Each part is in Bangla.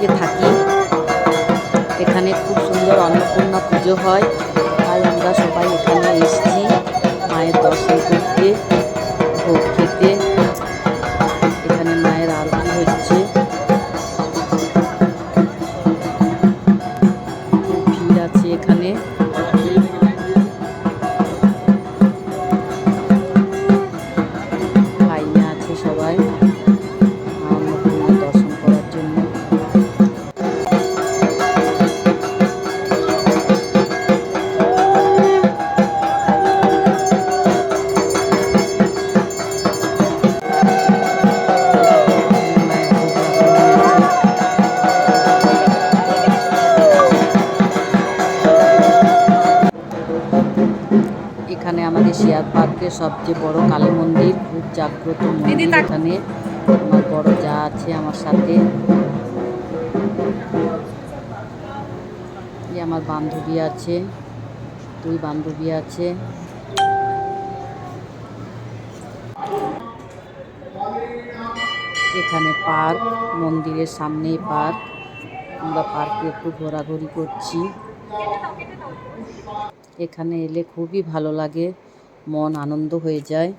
বাড়িতে থাকি। এখানে খুব সুন্দর অন্নপূর্ণা পুজো হয়, তাই আমরা সবাই এখানে এসেছি মায়ের দর্শন করতে, ভোগ খেতে। এখানে মায়ের আরতি হচ্ছে, খুব ভিড় আছে এখানে। লাইনে আছে সবাই অন্নপূর্ণার দর্শন করার জন্য। এখানে আমাদের শেয়ার পার্কের সবচেয়ে বড় কালী মন্দির, খুব জাগ্রত মন্দির। এখানে আমার বড় যা আছে আমার সাথে, আমার বান্ধবী আছে, 2 বান্ধবী আছে। এখানে পার্ক, মন্দিরের সামনেই পার্ক। আমরা পার্কে একটু ঘোরাঘুরি করছি। এখানে এলে খুবই ভালো লাগে, মন আনন্দ হয়ে যায়।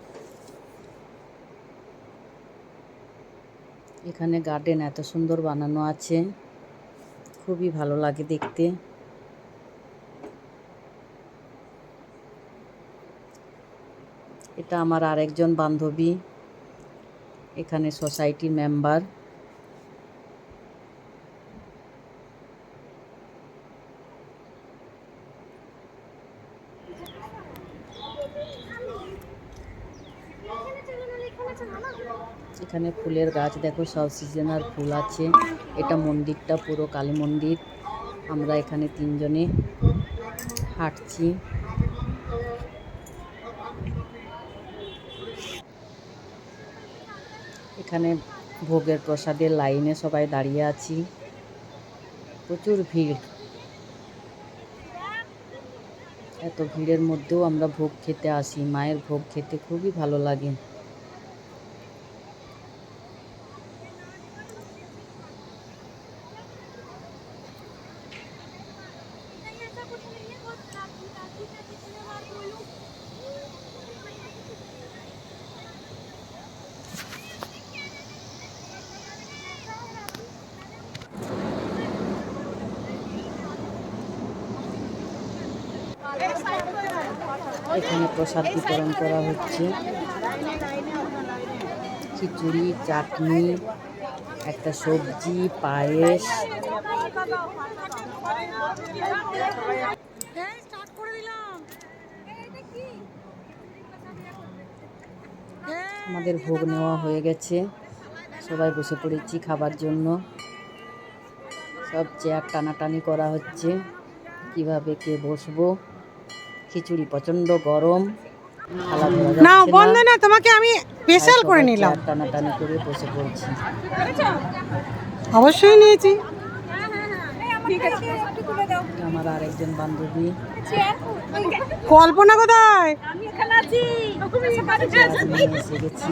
এখানে গার্ডেন এত সুন্দর বানানো আছে, খুবই ভালো লাগে দেখতে। এটা আমার আরেকজন বান্ধবী, এখানে সোসাইটির মেম্বার। এখানে ফুলের গাছ দেখো, সব সিজনাল ফুল আছে। এটা মন্দিরটা পুরো কালী মন্দির। আমরা এখানে 3 জনে হাঁটছি। এখানে ভোগের প্রসাদের লাইনে সবাই দাঁড়িয়ে আছি, প্রচুর ভিড়। এত ভিড়ের মধ্যেও আমরা ভোগ খেতে আসি, মায়ের ভোগ খেতে খুবই ভালো লাগে। এখানে প্রসাদ বিতরণ করা হচ্ছে, খিচুড়ি, চাটনি, একটা সবজি, পায়েস। আমাদের ভোগ নেওয়া হয়ে গেছে, সবাই বসে পড়েছি খাবার জন্য। সব চেয়ার টানাটানি করা হচ্ছে, কিভাবে কে বসবো। খিচুড়ি প্রচন্ড গরম, থালা ধরা যাচ্ছে না, তোমাকে আমি স্পেশাল করে নিলাম। চেয়ার টানাটানি করে বসে পড়ছি। অবশ্যই নিয়েছি। আমার আরেকজন বান্ধবী কল্পনা কোথায়? এসে গেছি।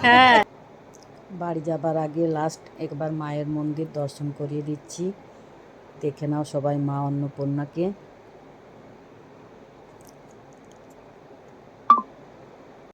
হ্যাঁ, বাড়ি যাবার আগে লাস্ট একবার মায়ের মন্দির দর্শন করিয়ে দিচ্ছি। দেখে নাও সবাই মা অন্নপূর্ণাকে।